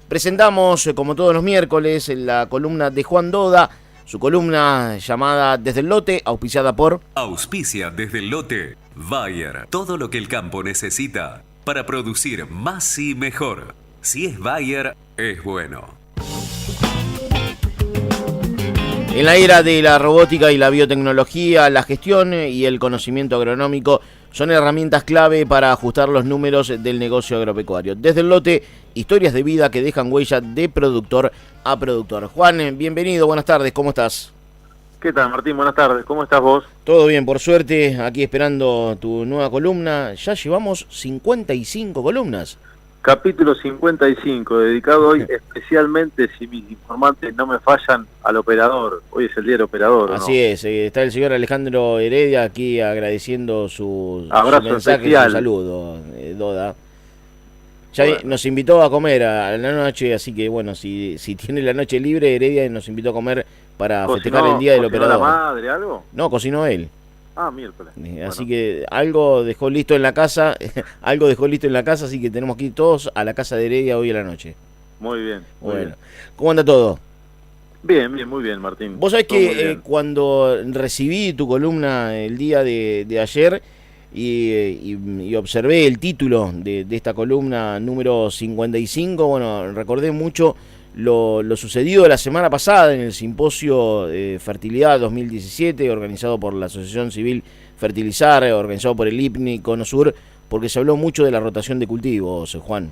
Presentamos, como todos los miércoles, la columna de Juan Doda, su columna llamada Desde el Lote, auspiciada por... Auspicia desde el lote Bayer. Todo lo que el campo necesita para producir más y mejor. Si es Bayer, es bueno. En la era de la robótica y la biotecnología, la gestión y el conocimiento agronómico son herramientas clave para ajustar los números del negocio agropecuario. Desde el Lote, historias de vida que dejan huella de productor a productor. Juan, bienvenido, buenas tardes, ¿cómo estás? ¿Qué tal, Martín? Buenas tardes, ¿cómo estás vos? Todo bien, por suerte, aquí esperando tu nueva columna. Ya llevamos 55 columnas. Capítulo 55, dedicado hoy especialmente, si mis informantes no me fallan, al operador. Hoy es el día del operador, ¿no? Así es, está el señor Alejandro Heredia aquí agradeciendo su abrazo mensaje, especial. su saludo, Doda. Ya nos invitó a comer a la noche, así que bueno, si tiene la noche libre, Heredia nos invitó a comer para festejar el día del operador. ¿Cocinó la madre algo? No, cocinó él. Ah, miércoles. Así Bueno. que algo dejó listo en la casa, así que tenemos que ir todos a la casa de Heredia hoy a la noche. Muy bien. Muy Bueno, bien. ¿cómo anda todo? Bien, muy bien, Martín. Vos sabés Todo muy que bien. cuando recibí tu columna el día de ayer y observé el título de esta columna número 55, bueno, recordé mucho lo sucedido la semana pasada en el simposio Fertilidad 2017, organizado por la Asociación Civil Fertilizar, organizado por el IPNI Conosur, porque se habló mucho de la rotación de cultivos, Juan.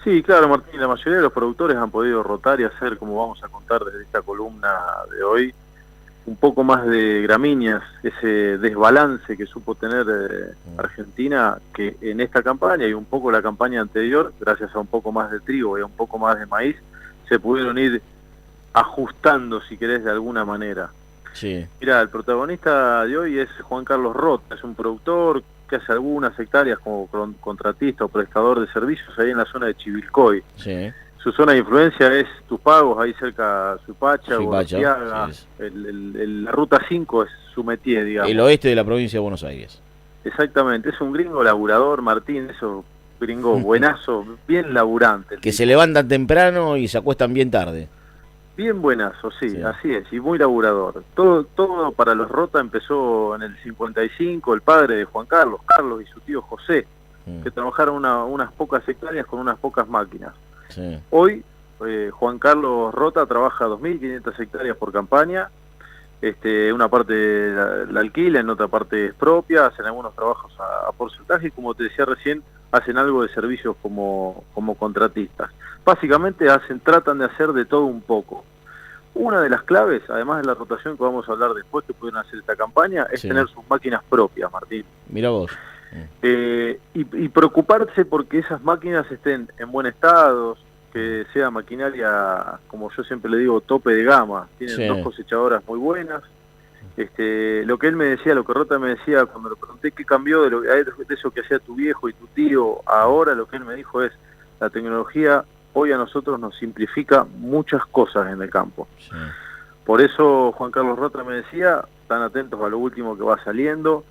Sí, claro, Martín, la mayoría de los productores han podido rotar y hacer, como vamos a contar desde esta columna de hoy, un poco más de gramíneas, ese desbalance que supo tener Argentina, que en esta campaña y un poco la campaña anterior, gracias a un poco más de trigo y a un poco más de maíz, se pudieron ir ajustando, si querés, de alguna manera. Sí. Mirá, el protagonista de hoy es Juan Carlos Rota, es un productor que hace algunas hectáreas como contratista o prestador de servicios ahí en la zona de Chivilcoy. Sí. Su zona de influencia es Tupagos, ahí cerca de Suipacha, Suipacha, sí. la ruta 5 es su métier, digamos. El oeste de la provincia de Buenos Aires. Exactamente, es un gringo laburador, Martín, eso, gringo buenazo, bien laburante. Que se levantan temprano y se acuestan bien tarde. Bien buenazo, sí, así es, y muy laburador. Todo para los Rota empezó en el 55, el padre de Juan Carlos y su tío José, que trabajaron unas pocas hectáreas con unas pocas máquinas. Sí. Hoy Juan Carlos Rota trabaja 2.500 hectáreas por campaña, una parte la alquila, en otra parte es propia, hacen algunos trabajos a porcentaje y, como te decía recién, hacen algo de servicios como contratistas. Básicamente tratan de hacer de todo un poco. Una de las claves, además de la rotación que vamos a hablar después que pudieron hacer esta campaña, es tener sus máquinas propias, Martín. Mira vos. Y preocuparse porque esas máquinas estén en buen estado, que sea maquinaria, como yo siempre le digo, tope de gama. Tienen dos cosechadoras muy buenas. Lo que él me decía, lo que Rota me decía cuando le pregunté qué cambió de eso que hacía tu viejo y tu tío, ahora lo que él me dijo es: la tecnología hoy a nosotros nos simplifica muchas cosas en el campo. Sí. Por eso Juan Carlos Rota me decía, están atentos a lo último que va saliendo.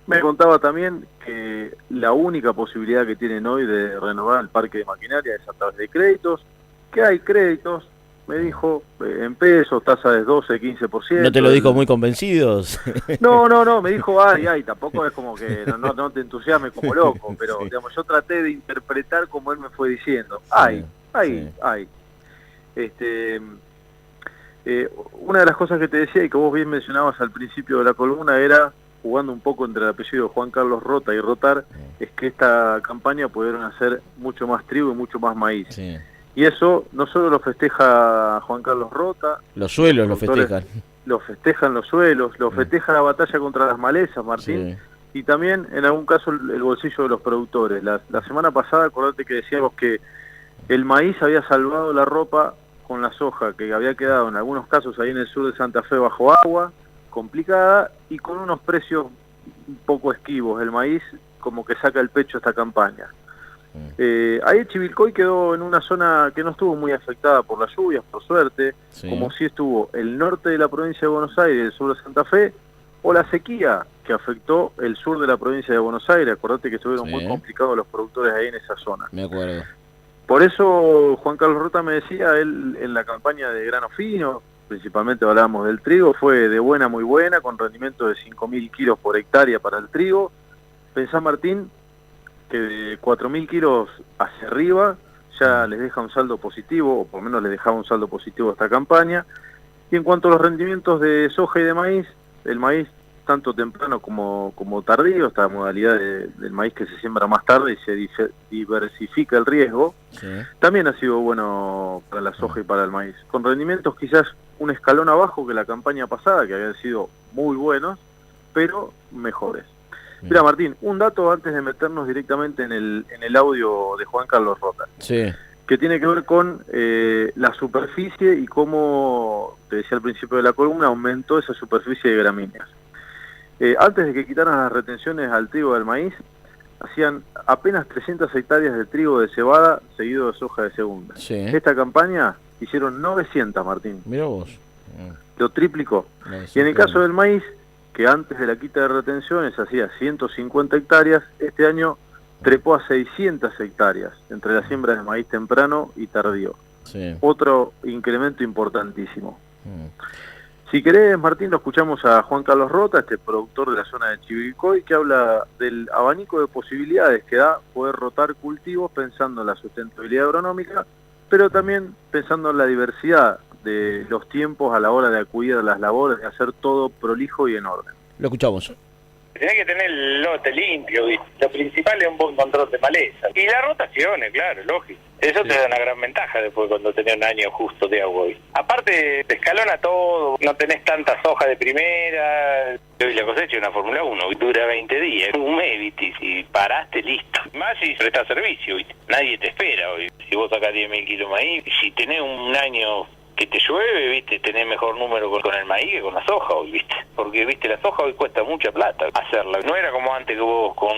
Me contaba también que la única posibilidad que tienen hoy de renovar el parque de maquinaria es a través de créditos, que hay créditos, me dijo, en pesos, tasa de 12, 15%. ¿No te lo dijo muy convencidos? No, me dijo, tampoco es como que no te entusiasme como loco, pero sí, digamos, yo traté de interpretar como él me fue diciendo. Hay. Una de las cosas que te decía y que vos bien mencionabas al principio de la columna era, jugando un poco entre el apellido Juan Carlos Rota y Rotar, es que esta campaña pudieron hacer mucho más trigo y mucho más maíz. Sí. Y eso no solo lo festeja Juan Carlos Rota. Los suelos lo festejan. Lo festejan los suelos, lo festeja la batalla contra las malezas, Martín. Sí. Y también, en algún caso, el bolsillo de los productores. La semana pasada, acordate que decíamos que el maíz había salvado la ropa con la soja, que había quedado en algunos casos ahí en el sur de Santa Fe bajo agua, complicada, y con unos precios un poco esquivos. El maíz como que saca el pecho esta campaña. Ahí Chivilcoy quedó en una zona que no estuvo muy afectada por las lluvias, por suerte, como sí estuvo el norte de la provincia de Buenos Aires, el sur de Santa Fe, o la sequía que afectó el sur de la provincia de Buenos Aires. Acordate que estuvieron muy complicados los productores ahí en esa zona. Me acuerdo. Por eso Juan Carlos Rota me decía, él en la campaña de grano fino, principalmente hablábamos del trigo, fue de buena muy buena, con rendimiento de 5.000 kilos por hectárea para el trigo. Pensá, Martín, que de 4.000 kilos hacia arriba ya les deja un saldo positivo, o por lo menos les dejaba un saldo positivo esta campaña. Y en cuanto a los rendimientos de soja y de maíz, el maíz tanto temprano como tardío, esta modalidad del maíz que se siembra más tarde y se diversifica el riesgo, sí, también ha sido bueno para la soja y para el maíz, con rendimientos quizás un escalón abajo que la campaña pasada, que habían sido muy buenos, pero mejores. Mira, Martín, un dato antes de meternos directamente en el audio de Juan Carlos Rota, sí, que tiene que ver con la superficie y cómo, te decía al principio de la columna, aumentó esa superficie de gramíneas. Antes de que quitaran las retenciones al trigo del maíz, hacían apenas 300 hectáreas de trigo de cebada seguido de soja de segunda. Sí. Esta campaña hicieron 900, Martín. Mirá vos. Lo triplicó. Y en el caso del maíz, que antes de la quita de retenciones hacía 150 hectáreas, este año trepó a 600 hectáreas entre la siembra de maíz temprano y tardío. Sí. Otro incremento importantísimo. Si querés, Martín, lo escuchamos a Juan Carlos Rota, este productor de la zona de Chivilcoy, que habla del abanico de posibilidades que da poder rotar cultivos pensando en la sustentabilidad agronómica, pero también pensando en la diversidad de los tiempos a la hora de acudir a las labores, de hacer todo prolijo y en orden. Lo escuchamos. Tenés que tener el lote limpio, ¿viste? Lo principal es un buen control de maleza. Y las rotaciones, claro, lógico. Eso sí te da una gran ventaja después cuando tenés un año justo de agua, ¿viste? Aparte, te escalona todo, no tenés tantas hojas de primera. Hoy la cosecha es una Fórmula 1, dura 20 días, un mes, ¿viste? Y si paraste, listo. Más si prestás servicio, ¿viste? Nadie te espera hoy. Si vos sacás 10.000 kilos de maíz, si tenés un año que te llueve, viste, tenés mejor número con el maíz que con la soja hoy, viste, porque viste, la soja hoy cuesta mucha plata hacerla, no era como antes que vos con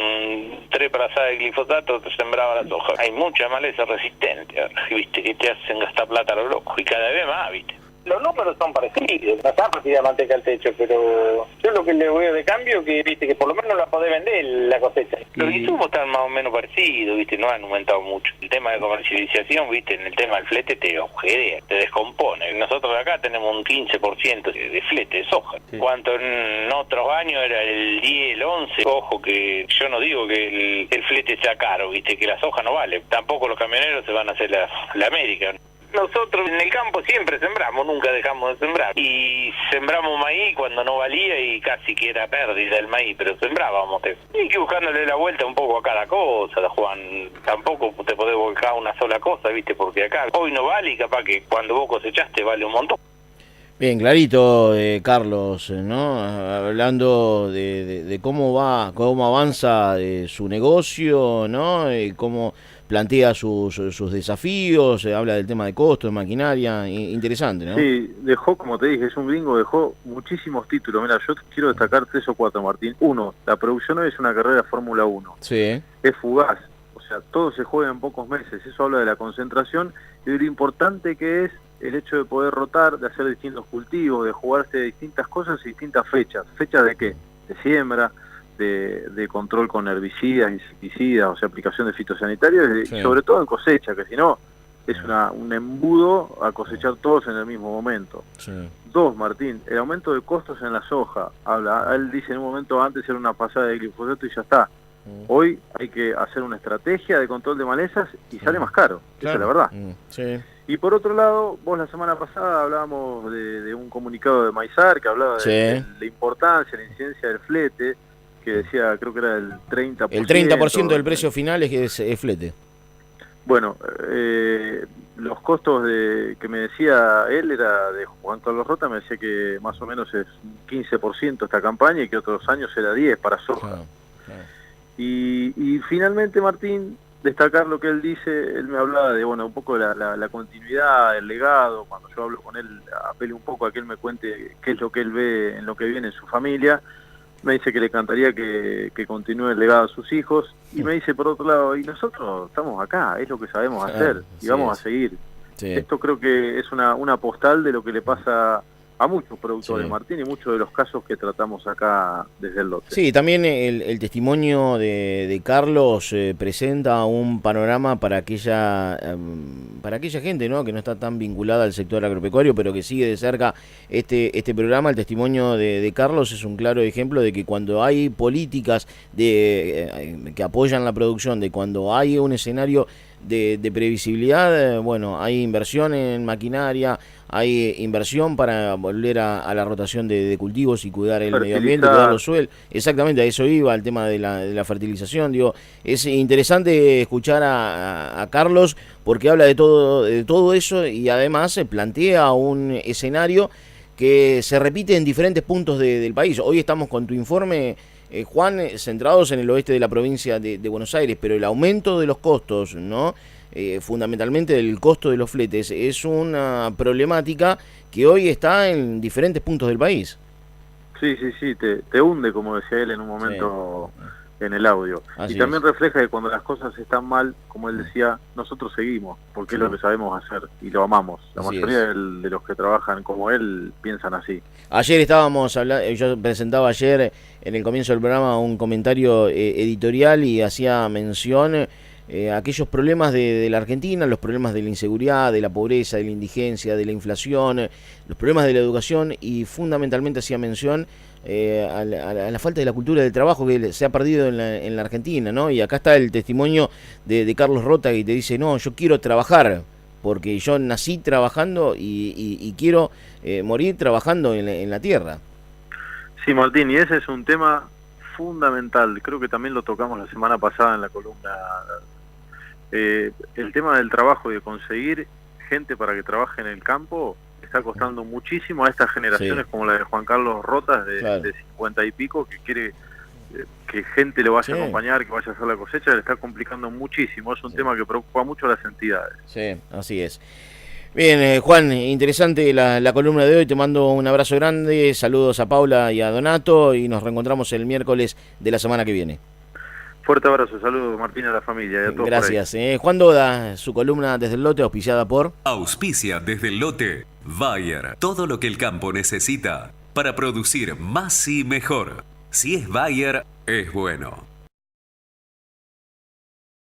3 brazadas de glifosato te sembraba la soja. Hay mucha maleza resistente, viste, que te hacen gastar plata a lo loco, y cada vez más, viste. Los números son parecidos, no está partida manteca al techo, pero yo lo que le veo de cambio que, viste, que por lo menos la podés vender la cosecha. Los insumos están más o menos parecidos, viste, no han aumentado mucho. El tema de comercialización, viste, en el tema del flete te agujerea, te descompone. Nosotros de acá tenemos un 15% de flete de soja. Sí. Cuanto en otros años era el 10, el 11, ojo que yo no digo que el flete sea caro, viste, que la soja no vale. Tampoco los camioneros se van a hacer la América. Nosotros en el campo siempre sembramos, nunca dejamos de sembrar. Y sembramos maíz cuando no valía y casi que era pérdida el maíz, pero sembrábamos. Y que buscándole la vuelta un poco a cada cosa, Juan. Tampoco te podés volcar una sola cosa, ¿viste? Porque acá hoy no vale y capaz que cuando vos cosechaste vale un montón. Bien, clarito, Carlos, ¿no? Hablando de cómo avanza su negocio, ¿no? Cómo plantea sus desafíos, habla del tema de costos, de maquinaria, interesante, ¿no? Sí, dejó, como te dije, es un gringo, dejó muchísimos títulos. Mira, yo quiero destacar 3 o 4, Martín. 1, la producción hoy es una carrera de Fórmula 1. Sí. Es fugaz, o sea, todo se juega en pocos meses. Eso habla de la concentración y de lo importante que es el hecho de poder rotar, de hacer distintos cultivos, de jugarse distintas cosas y distintas fechas. ¿Fechas de qué? De siembra, de control con herbicidas, insecticidas, o sea, aplicación de fitosanitarios, sí, y sobre todo en cosecha, que si no es un embudo a cosechar todos en el mismo momento. Sí. 2, Martín, el aumento de costos en la soja. Él dice en un momento antes era una pasada de glifosato y ya está. Hoy hay que hacer una estrategia de control de malezas y sale más caro, claro, esa es la verdad. Sí. Y por otro lado, vos la semana pasada hablábamos de un comunicado de Maizar que hablaba de la importancia, la incidencia del flete, que decía, creo que era el 30%. El 30% del precio final es flete. Bueno, los costos que me decía él era de Juan Carlos Rota, me decía que más o menos es 15% esta campaña y que otros años era 10% para soja. Claro. Y finalmente, Martín, destacar lo que él dice, él me hablaba de, bueno, un poco la continuidad, el legado. Cuando yo hablo con él, apelo un poco a que él me cuente qué es lo que él ve en lo que viene en su familia. Me dice que le encantaría que continúe el legado a sus hijos, y me dice por otro lado, y nosotros estamos acá, es lo que sabemos hacer, y vamos a seguir. Sí. Esto creo que es una postal de lo que le pasa a muchos productores, Sí. Martín, y muchos de los casos que tratamos acá desde el lote. Sí, también el testimonio de Carlos presenta un panorama para aquella gente, ¿no?, que no está tan vinculada al sector agropecuario, pero que sigue de cerca este programa. El testimonio de Carlos es un claro ejemplo de que cuando hay políticas que apoyan la producción, de cuando hay un escenario de previsibilidad, bueno, hay inversión en maquinaria, hay inversión para volver a la rotación de cultivos y cuidar el medio ambiente, cuidar los suelos. Exactamente, a eso iba, el tema de la fertilización. Digo, es interesante escuchar a Carlos porque habla de todo eso y además se plantea un escenario que se repite en diferentes puntos del país. Hoy estamos con tu informe, Juan, centrados en el oeste de la provincia de Buenos Aires, pero el aumento de los costos, ¿no?, fundamentalmente el costo de los fletes, es una problemática que hoy está en diferentes puntos del país. Sí, te hunde, como decía él en un momento en el audio. Así y también es. refleja que cuando las cosas están mal, como él decía, nosotros seguimos, porque Sí. es lo que sabemos hacer y lo amamos. La Así mayoría es. de los que trabajan como él piensan así. Ayer estábamos hablando, yo presentaba ayer en el comienzo del programa un comentario editorial y hacía mención a aquellos problemas de la Argentina, los problemas de la inseguridad, de la pobreza, de la indigencia, de la inflación, los problemas de la educación y fundamentalmente hacía mención a la falta de la cultura del trabajo que se ha perdido en la Argentina, ¿no? Y acá está el testimonio de Carlos Rota que te dice, no, yo quiero trabajar, porque yo nací trabajando y quiero morir trabajando en la tierra. Sí, Martín, y ese es un tema fundamental. Creo que también lo tocamos la semana pasada en la columna. El tema del trabajo y de conseguir gente para que trabaje en el campo está costando muchísimo a estas generaciones, Sí. como la de Juan Carlos Rotas, Claro. de 50 y pico, que quiere que gente lo vaya Sí. a acompañar, que vaya a hacer la cosecha, le está complicando muchísimo. Es un tema que preocupa mucho a las entidades. Sí, así es. Bien, Juan, interesante la columna de hoy. Te mando un abrazo grande, saludos a Paula y a Donato y nos reencontramos el miércoles de la semana que viene. Fuerte abrazo, saludos Martín, a la familia y a todos. Gracias. Juan Doda, su columna desde el lote, auspiciada por... Auspicia desde el lote Bayer. Todo lo que el campo necesita para producir más y mejor. Si es Bayer, es bueno.